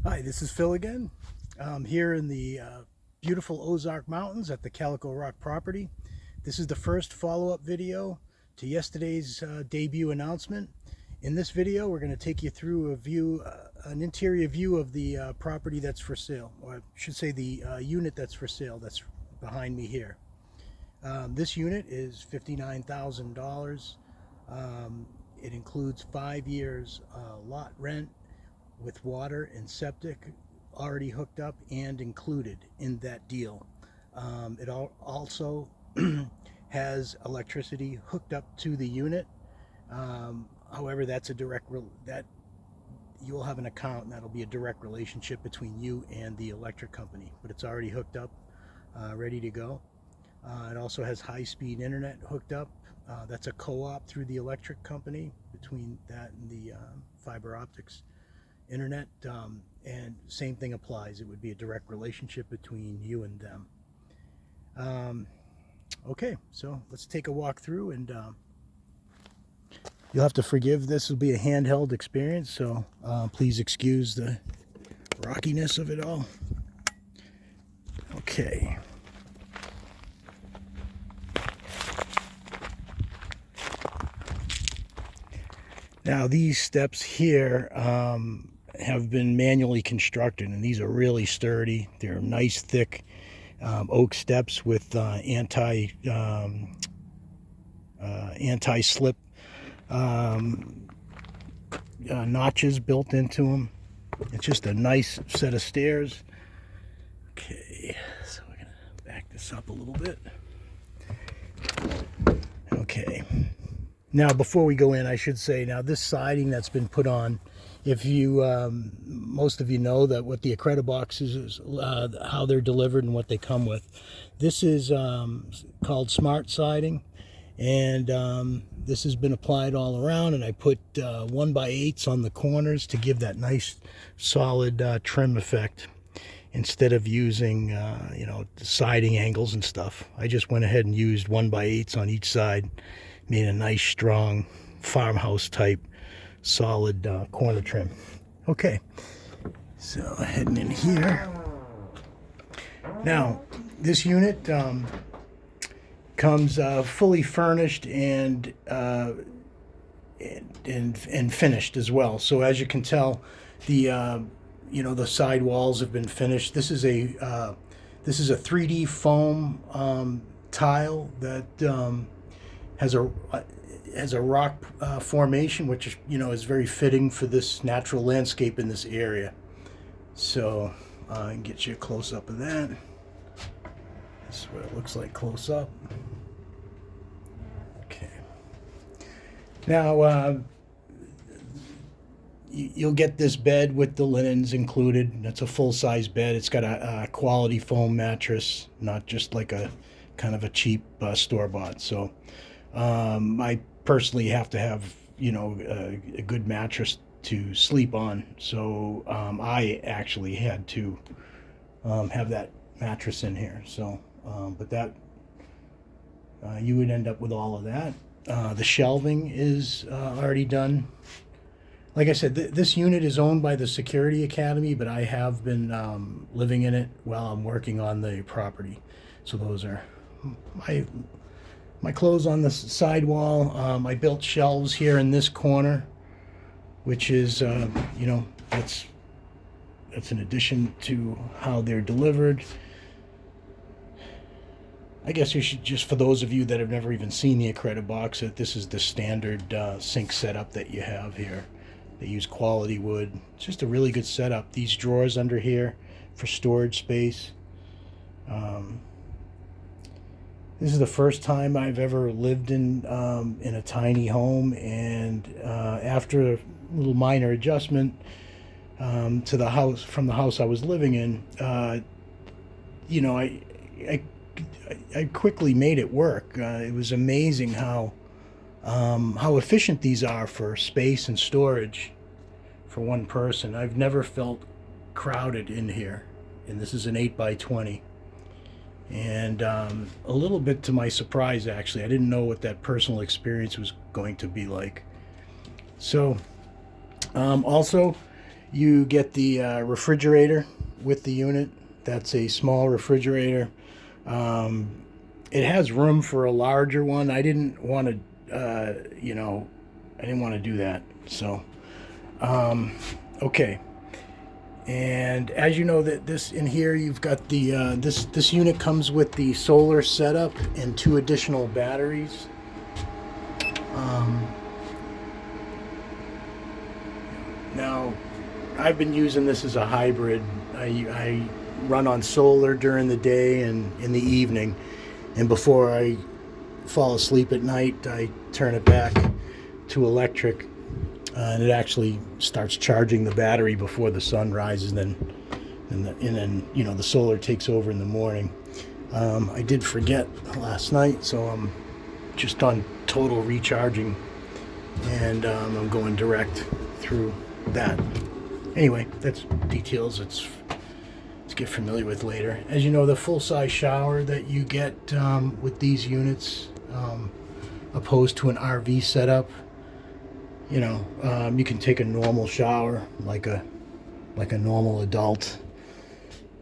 Hi, this is Phil again. I'm here in the beautiful Ozark Mountains at the Calico Rock property. This is the first follow-up video to yesterday's debut announcement. In this video, we're going to take you through an interior view of the property that's for sale, or I should say the unit that's for sale that's behind me here. This unit is $59,000. It includes 5 years lot rent, with water and septic already hooked up and included in that deal. It also has electricity hooked up to the unit. However, that's a that you will have an account, and that'll be a direct relationship between you and the electric company. But it's already hooked up, ready to go. It also has high-speed internet hooked up. That's a co-op through the electric company between that and the fiber optics internet, and same thing applies. It would be a direct relationship between you and them. Okay, so let's take a walk through, and you'll have to forgive, this will be a handheld experience, so please excuse the rockiness of it all. Okay. Now these steps here have been manually constructed, and these are really sturdy. They're nice thick oak steps with anti-slip notches built into them. It's just a nice set of stairs. Okay, so we're gonna back this up a little bit. Okay. Now, before we go in, I should say, now this siding that's been put on, if you, most of you know that what the Incredibox is how they're delivered and what they come with. This is called smart siding, and this has been applied all around, and I put 1x8s on the corners to give that nice solid trim effect. Instead of using, siding angles and stuff, I just went ahead and used 1x8s on each side. Made a nice, strong, farmhouse type, solid corner trim. Okay, so heading in here. Now, this unit comes fully furnished and finished as well. So as you can tell, the the side walls have been finished. This is a 3D foam tile that has a rock formation, which is very fitting for this natural landscape in this area. So I can get you a close up of that. This is what it looks like close up. Okay. Now you'll get this bed with the linens included. That's a full-size bed. It's got a quality foam mattress, not just like a kind of a cheap store-bought. So I personally have to have a good mattress to sleep on, so I actually had to have that mattress in here. So but that you would end up with all of that. The shelving is already done. Like I said, this unit is owned by the Security Academy, but I have been living in it while I'm working on the property. So those are my clothes on the side wall. I built shelves here in this corner, which is, that's an addition to how they're delivered. I guess you should, just for those of you that have never even seen the Incredibox, that this is the standard sink setup that you have here. They use quality wood. It's just a really good setup. These drawers under here for storage space. This is the first time I've ever lived in a tiny home, and after a little minor adjustment to the house from the house I was living in, I quickly made it work. It was amazing how efficient these are for space and storage for one person. I've never felt crowded in here, and this is an 8x20. And a little bit to my surprise, actually, I didn't know what that personal experience was going to be like. So also, You get the refrigerator with the unit. That's a small refrigerator. It has room for a larger one. I didn't want to, I didn't want to do that. So, okay. And as you know, that this in here, you've got the this unit comes with the solar setup and 2 additional batteries. Now, I've been using this as a hybrid. I run on solar during the day and in the evening, and before I fall asleep at night, I turn it back to electric, and it actually starts charging the battery before the sun rises. And then the solar takes over in the morning. I did forget last night, so I'm just on total recharging, and I'm going direct through that. Anyway, that's details let's get familiar with later. As you know, the full-size shower that you get with these units, opposed to an RV setup, you can take a normal shower like a normal adult,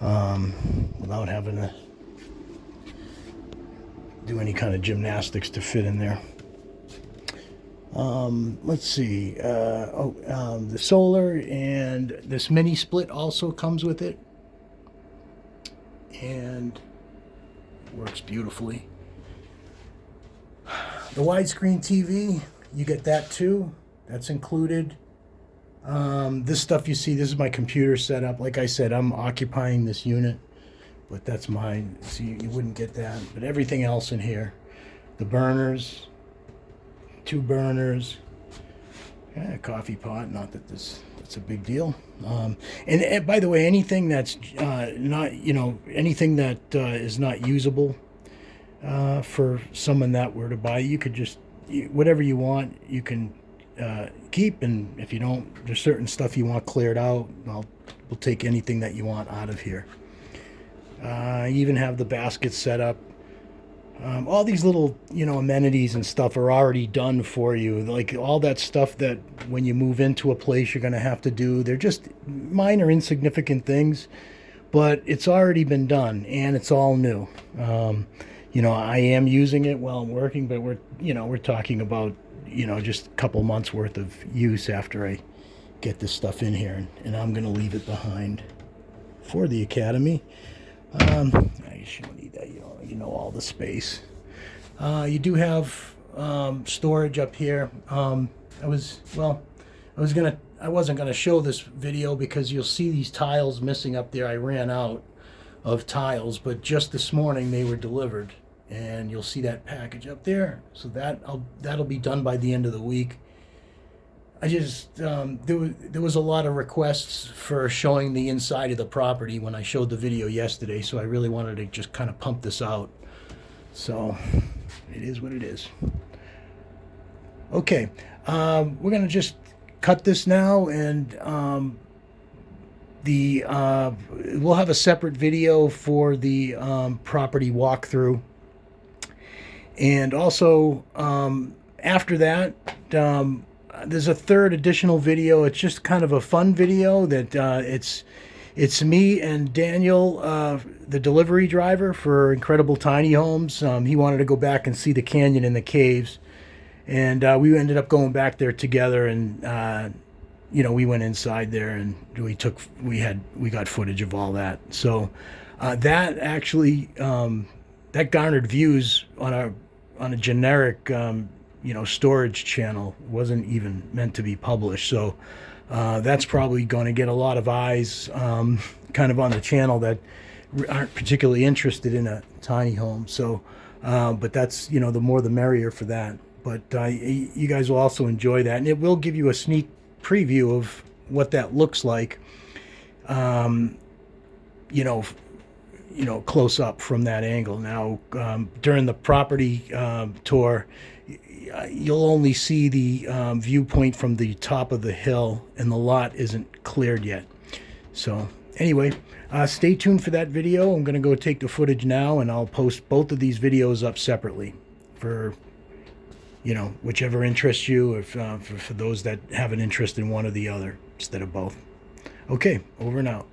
without having to do any kind of gymnastics to fit in there. Let's see. The solar and this mini split also comes with it, and works beautifully. The widescreen TV, you get that too. That's included. This stuff you see, this is my computer setup. Like I said, I'm occupying this unit, but that's mine. So you wouldn't get that. But everything else in here, the burners, 2 burners, a coffee pot. Not that that's a big deal. And by the way, anything that's not, anything that is not usable for someone that were to buy, you could just, whatever you want, you can keep. And if you don't, there's certain stuff you want cleared out, we'll take anything that you want out of here. You even have the baskets set up. All these little, amenities and stuff are already done for you. Like all that stuff that when you move into a place you're going to have to do. They're just minor, insignificant things, but it's already been done and it's all new. I am using it while I'm working, but we're talking about, just a couple months worth of use after I get this stuff in here, and I'm going to leave it behind for the academy. I guess you don't need that. All the space. You do have storage up here. I wasn't gonna show this video because you'll see these tiles missing up there. I ran out of tiles, but just this morning they were delivered, and you'll see that package up there. So that'll be done by the end of the week. I just there was a lot of requests for showing the inside of the property when I showed the video yesterday, so I really wanted to just kind of pump this out. So it is what it is. Okay, we're gonna just cut this now, and we'll have a separate video for the property walkthrough, and also after that. There's a third additional video. It's just kind of a fun video that it's me and Daniel, the delivery driver for Incredible Tiny Homes. He wanted to go back and see the canyon and the caves, and we ended up going back there together. And we went inside there and we got footage of all that. So that actually that garnered views on a generic storage channel. Wasn't even meant to be published. So that's probably going to get a lot of eyes kind of on the channel that aren't particularly interested in a tiny home. So but that's, the more the merrier for that. But you guys will also enjoy that, and it will give you a sneak preview of what that looks like, close up from that angle. Now during the property tour, you'll only see the viewpoint from the top of the hill, and the lot isn't cleared yet. So anyway, stay tuned for that video. I'm going to go take the footage now, and I'll post both of these videos up separately for whichever interests you, or for those that have an interest in one or the other instead of both. Okay, over and out.